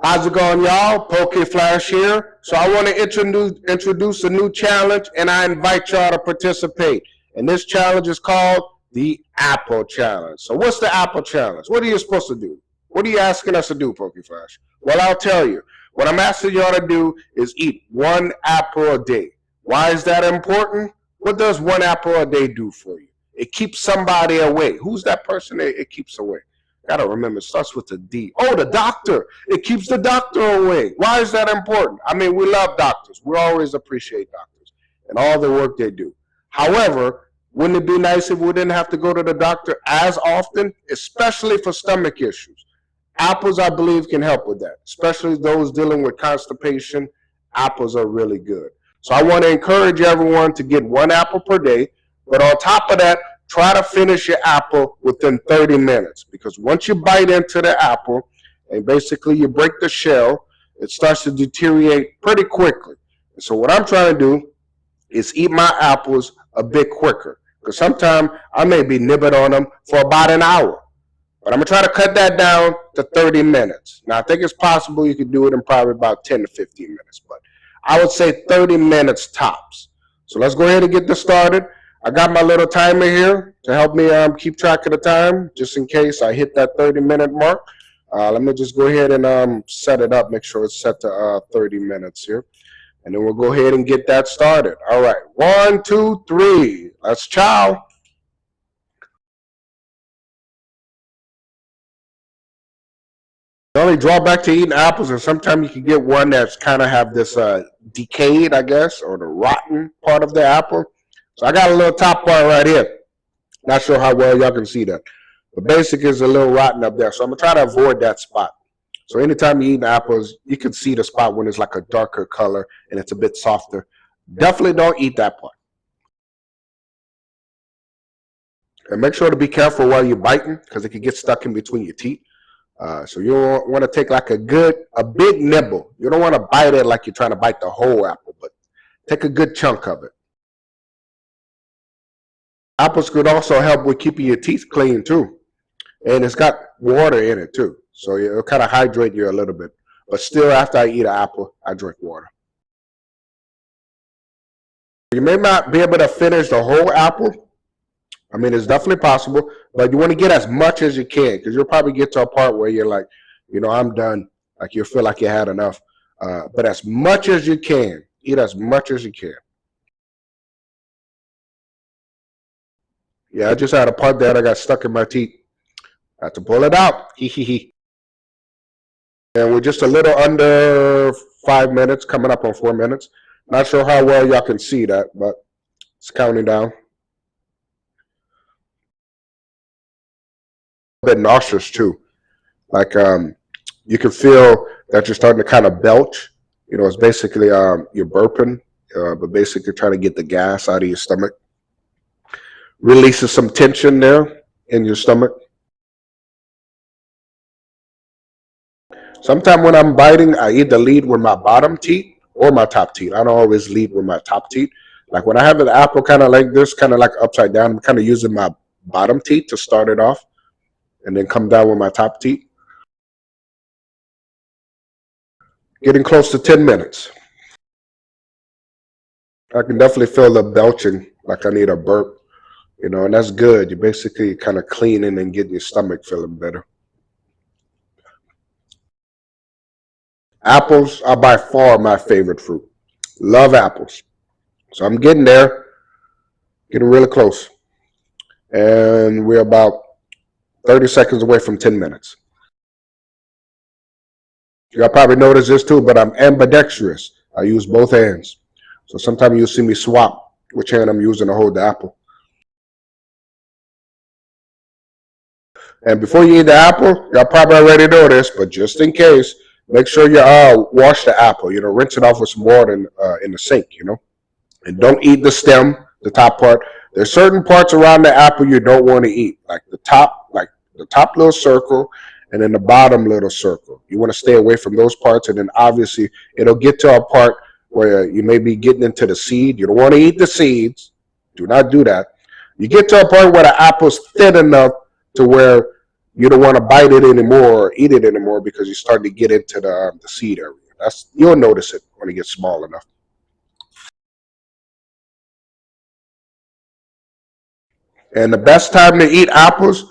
How's it going, y'all? Poke Flash here. So I want to introduce a new challenge, and I invite y'all to participate. And this challenge is called the Apple Challenge. So what's the Apple Challenge? What are you supposed to do? What are you asking us to do, Poke Flash? Well, I'll tell you. What I'm asking y'all to do is eat one apple a day. Why is that important? What does one apple a day do for you? It keeps somebody away. Who's that person that it keeps away? Gotta remember, it starts with a D. Oh, the doctor. It keeps the doctor away. Why is that important? I mean, we love doctors. We always appreciate doctors and all the work they do. However, wouldn't it be nice if we didn't have to go to the doctor as often, especially for stomach issues? Apples, I believe, can help with that, especially those dealing with constipation. Apples are really good. So I want to encourage everyone to get one apple per day, but on top of that, try to finish your apple within 30 minutes, because once you bite into the apple and basically you break the shell, it starts to deteriorate pretty quickly. And so what I'm trying to do is eat my apples a bit quicker, because sometimes I may be nibbling on them for about an hour. But I'm going to try to cut that down to 30 minutes. Now, I think it's possible you could do it in probably about 10 to 15 minutes, but I would say 30 minutes tops. So let's go ahead and get this started. I got my little timer here to help me keep track of the time, just in case I hit that 30-minute mark. Let me just go ahead and set it up, make sure it's set to 30 minutes here. And then we'll go ahead and get that started. All right, 1, 2, 3. Let's chow. The only drawback to eating apples is sometimes you can get one that's kind of have this decayed, I guess, or the rotten part of the apple. So I got a little top part right here. Not sure how well y'all can see that. But basically it's a little rotten up there. So I'm going to try to avoid that spot. So anytime you eat apples, you can see the spot when it's like a darker color and it's a bit softer. Definitely don't eat that part. And make sure to be careful while you're biting, because it can get stuck in between your teeth. So you want to take like a big nibble. You don't want to bite it like you're trying to bite the whole apple, but take a good chunk of it. Apples could also help with keeping your teeth clean too. And it's got water in it too. So it'll kind of hydrate you a little bit. But still, after I eat an apple, I drink water. You may not be able to finish the whole apple. I mean, it's definitely possible. But you want to get as much as you can, because you'll probably get to a part where you're like, I'm done. Like you'll feel like you had enough. But as much as you can, eat as much as you can. Yeah, I just had a part that I got stuck in my teeth. I had to pull it out. And we're just a little under 5 minutes, coming up on 4 minutes. Not sure how well y'all can see that, but it's counting down. A bit nauseous too. Like you can feel that you're starting to kind of belch. It's basically you're burping, but basically trying to get the gas out of your stomach. Releases some tension there in your stomach. Sometimes when I'm biting, I either lead with my bottom teeth or my top teeth. I don't always lead with my top teeth. Like when I have an apple kind of like this, kind of like upside down, I'm kind of using my bottom teeth to start it off and then come down with my top teeth. Getting close to 10 minutes. I can definitely feel the belching, like I need a burp. And that's good. You're basically kind of cleaning and getting your stomach feeling better. Apples are by far my favorite fruit. Love apples. So I'm getting there, getting really close. And we're about 30 seconds away from 10 minutes. Y'all probably noticed this too, but I'm ambidextrous. I use both hands. So sometimes you'll see me swap which hand I'm using to hold the apple. And before you eat the apple, y'all probably already know this, but just in case, make sure you wash the apple. Rinse it off with some water in the sink. And don't eat the stem, the top part. There's certain parts around the apple you don't want to eat, like the top little circle, and then the bottom little circle. You want to stay away from those parts, and then obviously it'll get to a part where you may be getting into the seed. You don't want to eat the seeds. Do not do that. You get to a point where the apple's thin enough to where you don't want to bite it anymore or eat it anymore because you start to get into the seed area. You'll notice it when it gets small enough. And the best time to eat apples,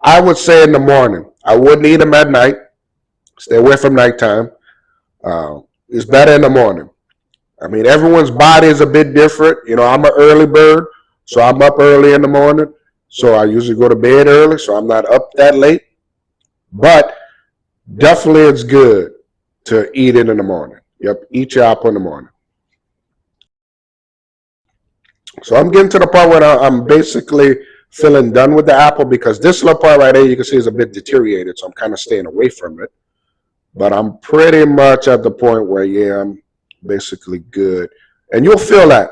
I would say in the morning. I wouldn't eat them at night. Stay away from nighttime. It's better in the morning. I mean, everyone's body is a bit different. You know, I'm an early bird, so I'm up early in the morning. So I usually go to bed early, so I'm not up that late. But definitely it's good to eat it in the morning. Yep, eat your apple in the morning. So I'm getting to the part where I'm basically feeling done with the apple because this little part right here you can see is a bit deteriorated. So I'm kind of staying away from it. But I'm pretty much at the point where, yeah, I'm basically good. And you'll feel that.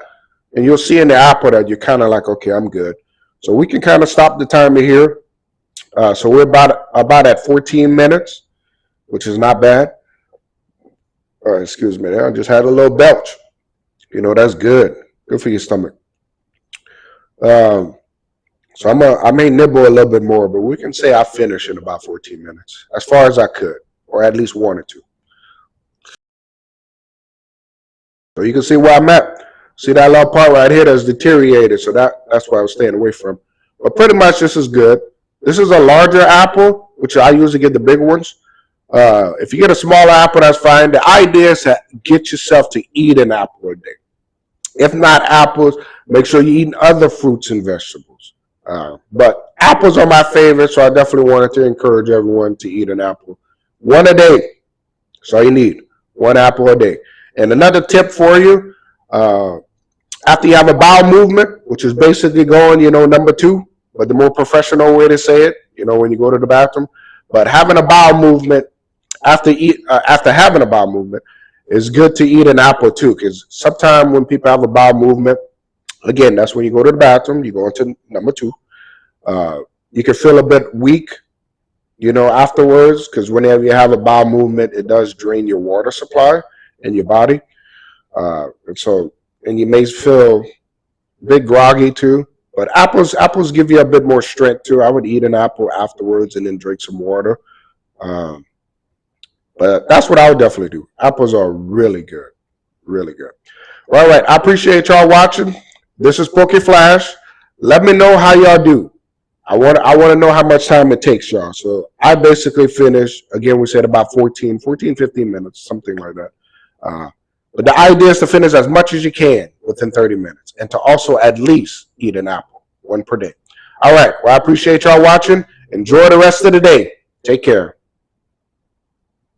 And you'll see in the apple that you're kind of like, okay, I'm good. So we can kind of stop the timer here. So we're about at 14 minutes, which is not bad. Excuse me, I just had a little belch. You know, that's good. Good for your stomach. So I may nibble a little bit more, but we can say I finish in about 14 minutes, as far as I could, or at least one or two. So you can see where I'm at. See that little part right here that's deteriorated, so that's why I was staying away from. But pretty much this is good. This is a larger apple, which I usually get the big ones. If you get a smaller apple, that's fine. The idea is to get yourself to eat an apple a day. If not apples, make sure you're eating other fruits and vegetables. But apples are my favorite, so I definitely wanted to encourage everyone to eat an apple. One a day. That's all you need. One apple a day. And another tip for you, after you have a bowel movement, which is basically going, number two, but the more professional way to say it, when you go to the bathroom. But having a bowel movement, after having a bowel movement, it's good to eat an apple too, because sometimes when people have a bowel movement, again, that's when you go to the bathroom, you go into number two. You can feel a bit weak, afterwards, because whenever you have a bowel movement, it does drain your water supply in your body. And you may feel a bit groggy too. But apples give you a bit more strength too. I would eat an apple afterwards and then drink some water. But that's what I would definitely do. Apples are really good. Really good. All right. I appreciate y'all watching. This is Poke Flash. Let me know how y'all do. I want to know how much time it takes y'all. So I basically finished, again, we said about 15 minutes, something like that. But the idea is to finish as much as you can within 30 minutes and to also at least eat an apple, one per day. All right. Well, I appreciate y'all watching. Enjoy the rest of the day. Take care.